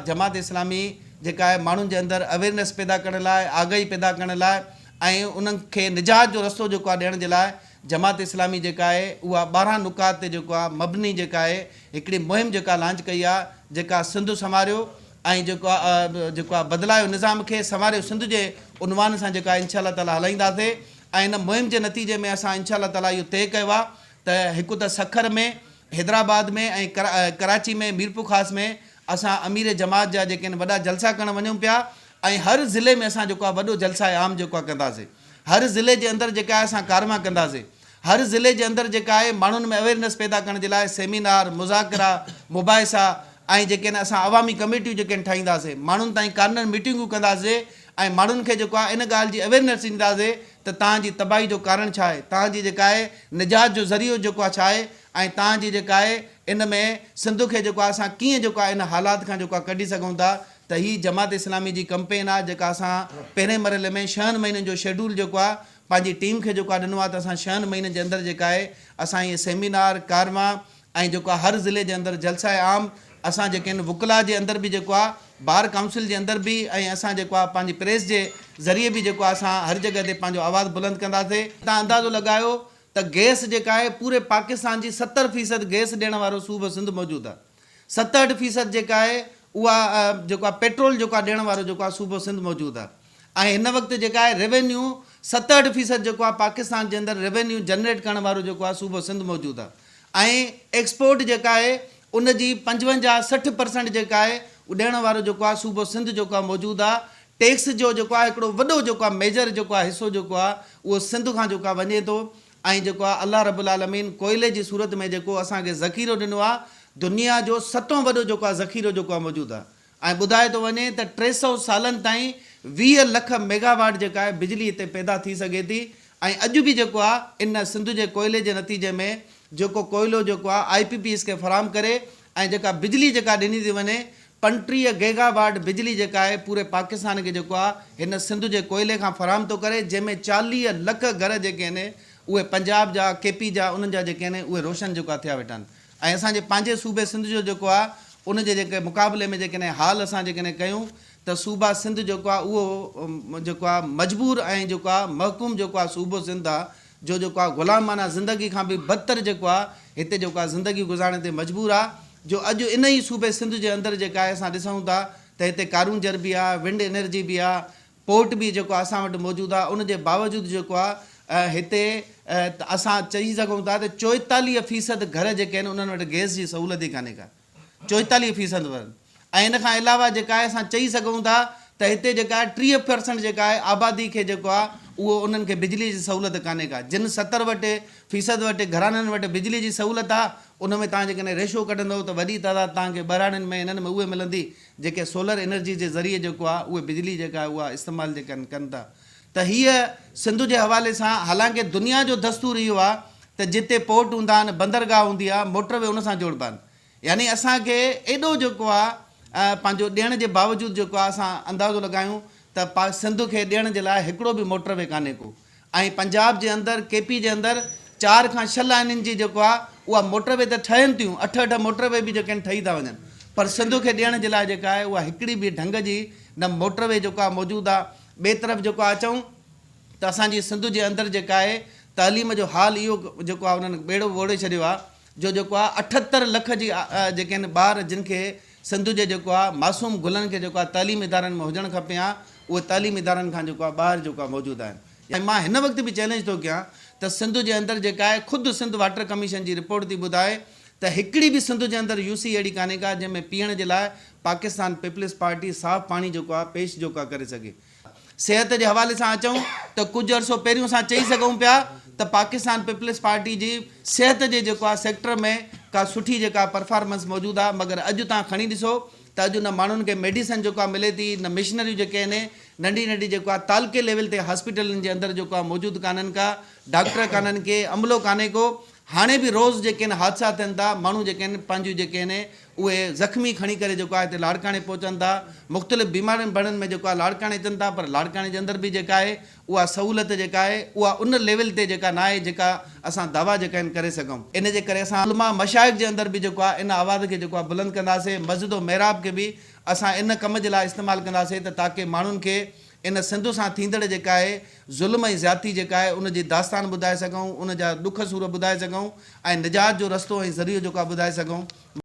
जमात इस्लामी जेका आहे माण्हुनि जे अंदरि अवेयरनेस पैदा करण लाइ आगाही पैदा करण लाइ ऐं उन्हनि खे निजात जो रस्तो जेको आहे ॾियण जे लाइ जमात इस्लामी जेका आहे उहा 12 नुकात ते जेको आहे मबनी जेका आहे हिकिड़ी मुहिम जेका लॉन्च कई आहे जेका सिंध संवारियो ऐं जेको आहे बदिलायो निज़ाम खे संवारियो सिंध जे उनवान सां जेका इंशा अल्लाह ताला हलाईंदासीं ऐं हिन मुहिम जे नतीजे में असां इंशा अल्लाह ताला इहो तय कयो आहे त हिकु त सखर में हैदराबाद में ऐं कराची में मीरपुर ख़ास में असां अमीर जमात जा जेके आहिनि वॾा जलसा करणु वञूं पिया ऐं हर ज़िले में असां जेको आहे वॾो जलसा आम जेको आहे कंदासीं हर ज़िले जे अंदरि जेका आहे असां कारवा कंदासीं हर ज़िले जे अंदरि जेका आहे माण्हुनि में अवेयरनेस पैदा करण जे लाइ सेमिनार मुज़ाकरा मुबाहिसा ऐं जेके आहिनि असां अवामी कमेटियूं जेके आहिनि ठाहींदासीं माण्हुनि ताईं कार्नर मीटिंगूं कंदासीं ऐं माण्हुनि खे जेको आहे इन ॻाल्हि जी अवेयरनेस ॾींदासीं त तव्हांजी तबाही जो कारण छा आहे तव्हांजी जेका आहे निजात जो ज़रियो जेको आहे छा आहे ऐं तव्हांजी जेका आहे इन में सिंध खे जेको आहे असां कीअं जेको आहे इन हालात खां जेको आहे कढी सघूं था त हीअ जमात इस्लामी जी कैंपेन आहे जेका असां पहिरें मरहले में 6 महीननि जो शेड्यूल जेको आहे पंहिंजी टीम खे जेको आहे ॾिनो आहे त असां 6 महीननि जे अंदरि जेका आहे असां इहे सेमिनार कारवा ऐं जेको आहे हर ज़िले जे अंदरि जलसा आम असां जेके आहिनि वुकला जे अंदरि बि जेको आहे बार काउंसिल जे अंदरि बि ऐं असां जेको आहे पंहिंजी प्रेस जे ज़रिए बि जेको आहे असां हर जॻह ते पंहिंजो आवाज़ु बुलंद कंदासीं तव्हां अंदाज़ो लॻायो त गैस जेका आहे पूरे पाकिस्तान जी 70% गैस ॾियण वारो सूबो सिंध मौजूदु आहे 67% जेका आहे उहा जेको आहे पेट्रोल जेको आहे ॾियण वारो जेको आहे सूबो सिंध मौजूदु आहे ऐं हिन वक़्तु जेका आहे रेवेन्यू 67% जेको आहे पाकिस्तान जे अंदरि रेवेन्यू जनरेट करण वारो जेको आहे सूबो सिंध मौजूदु आहे ऐं एक्सपोर्ट जेका आहे उन जी 55-60% जेका आहे ॾियण वारो जेको आहे सूबो सिंध जेको आहे मौजूदु आहे टैक्स जो जेको आहे हिकिड़ो वॾो जेको आहे मेजर जेको आहे हिसो जेको आहे उहो सिंध खां जेको आहे वञे थो ऐं जेको आहे अल्लाह रब्बुल आलमीन कोयले जी सूरत में जेको असांखे ज़ख़ीरो ॾिनो आहे दुनिया जो 7हों वॾो जेको आहे ज़ख़ीरो जेको आहे मौजूदु आहे ऐं ॿुधाए थो वञे त 300 सालनि ताईं 20 लख मेगावाट जेका आहे बिजली हिते पैदा थी सघे थी ऐं अॼु बि जेको आहे इन सिंध जे कोयले जे नतीजे में जेको कोयलो जेको आहे IPPS खे फ़राहम करे ऐं जेका बिजली जेका ॾिनी थी वञे 35 गीगावाट बिजली जेका आहे पूरे पाकिस्तान खे जेको आहे हिन सिंध जे कोयले खां फ़राहम थो करे जंहिंमें 40 लख घर जेके आहिनि उहे पंजाब जा KP जा उन्हनि जा जेके आहिनि उहे रोशन जेको आहे थिया वेठा आहिनि ऐं असांजे पंहिंजे सूबे सिंध जो जेको आहे उन जे जेके मुक़ाबले में जेके हाल असां जेके कयूं त सूबा सिंध जेको आहे उहो जेको आहे मजबूर ऐं जेको आहे महकूम जेको आहे सूबो सिंध आहे जो जेको आहे ग़ुलामाना ज़िंदगी खां बि बदतर जेको आहे हिते जेको आहे ज़िंदगी गुज़ारण ते मजबूर आहे जो अॼु इन ई सूबे सिंध जे अंदरि जेका आहे असां ॾिसूं था त हिते कारूंजर बि आहे विंड एनर्जी बि आहे पोर्ट बि जेको असां वटि मौजूदु आहे उन जे बावजूदि जेको आहे हिते असां चई सघूं था त 44% घर जेके आहिनि उन्हनि वटि गैस जी सहूलियत ई कान्हे का 44% ऐं इन खां अलावा जेका आहे असां चई सघूं था त हिते जेका आहे 30% जेका आहे आबादी खे जेको आहे उहो उन्हनि खे बिजली जी सहूलियत कान्हे का जिन 70% वटि घराननि वटि बिजली जी सहूलियत आहे उन में तव्हां जेकॾहिं रेशो कढंदव त वॾी तइदाद तव्हांखे बहिराणनि में हिननि में उहे मिलंदी जेके सोलर एनर्जी जे ज़रिए जेको आहे उहे बिजली जेका आहे उहा इस्तेमालु जेका कनि था त हीअ सिंध जे हवाले सां हालांकि दुनिया जो दस्तूर इहो आहे त जिते पोर्ट हूंदा आहिनि बंदरगाह हूंदी आहे मोटरवे उन सां जोड़बा आहिनि यानी असांखे एॾो जेको आहे पंहिंजो ॾियण जे बावजूदि जेको आहे असां अंदाज़ो लॻायूं त सिंध खे ॾियण जे लाइ हिकिड़ो बि मोटरवे कान्हे को ऐं पंजाब जे अंदरि KP जे अंदरि 4 खां 6 लाइनुनि जी जेको आहे उहा मोटरवे त ठहनि थियूं 8 मोटरवे बि जेके ठही था वञनि पर सिंध खे ॾियण जे लाइ जेका आहे उहा हिकिड़ी बि ढंग जी न मोटरवे जेको आहे मौजूदु आहे ॿिए तरफ़ जेको आहे अचूं त असांजी सिंध जे अंदरि जेका आहे तालीम जो हाल इहो जेको आहे उन्हनि ॿेड़ो वोड़े छॾियो आहे जो जेको आहे 78 लख जी जेके आहिनि ॿार जिन खे सिंध जे जेको आहे मासूम गुलनि खे जेको आहे तालीम इदारनि में हुजणु खपे हा उहे तालीम इदारनि खां जेको आहे ॿाहिरि जेको आहे मौजूदु आहिनि ऐं मां हिन वक़्तु बि चैलेंज थो कयां त सिंध जे अंदरि जेका आहे ख़ुदि सिंध वाटर कमीशन जी रिपोर्ट थी ॿुधाए त हिकिड़ी बि सिंध जे अंदरि UC अहिड़ी कान्हे का जंहिंमें पीअण जे लाइ पाकिस्तान पीपल्स पार्टी साफ़ पाणी जेको आहे पेश जेको आहे करे सघे सिहत जे हवाले सां अचूं त कुझु अर्सो पहिरियों असां चई सघूं पिया त पाकिस्तान पीपल्स पार्टी जी सिहत जे जेको आहे सेक्टर में का सुठी जेका परफॉर्मेंस मौजूदु आहे मगर अॼु तव्हां खणी ॾिसो त अॼु न माण्हुनि खे मेडिसिन जेको आहे मिले थी न मिशनरियूं जेके आहिनि नंढी नंढी जेको आहे तालके लेवल ते हॉस्पिटलनि जे अंदरि जेको आहे मौजूदु कान्हनि का डॉक्टर कान्हनि के अमलो कान्हे को हाणे बि रोज़ जेके आहिनि हादसा थियनि था माण्हू जेके आहिनि पंहिंजूं जेके आहिनि उहे ज़ख़्मी खणी करे जेको आहे हिते लाड़काणे पहुचनि था मुख़्तलिफ़ बीमारियुनि बणनि में जेको आहे लाड़काणे अचनि था पर लाड़काणे जे अंदरि बि जेका आहे उहा सहूलियत जेका आहे उहा उन लेवल ते जेका न आहे जेका असां दावा जेका आहिनि करे सघूं इन जे करे असां उलमा मशाइख़ जे अंदरि बि जेको आहे इन आवाज़ खे जेको आहे बुलंद कंदासीं मस्जिद मेहराब खे बि असां इन कम जे लाइ इस्तेमालु कंदासीं त ताकी माण्हुनि खे इन सिंध सां थींदड़ जेका आहे ज़ुल्म ऐं ज़्यादती जेका आहे उन जी दास्तान ॿुधाए सघूं, उन जा ॾुख सूर ॿुधाए सघूं ऐं निजात जो रस्तो ऐं ज़रियो जेको आहे ॿुधाए सघूं।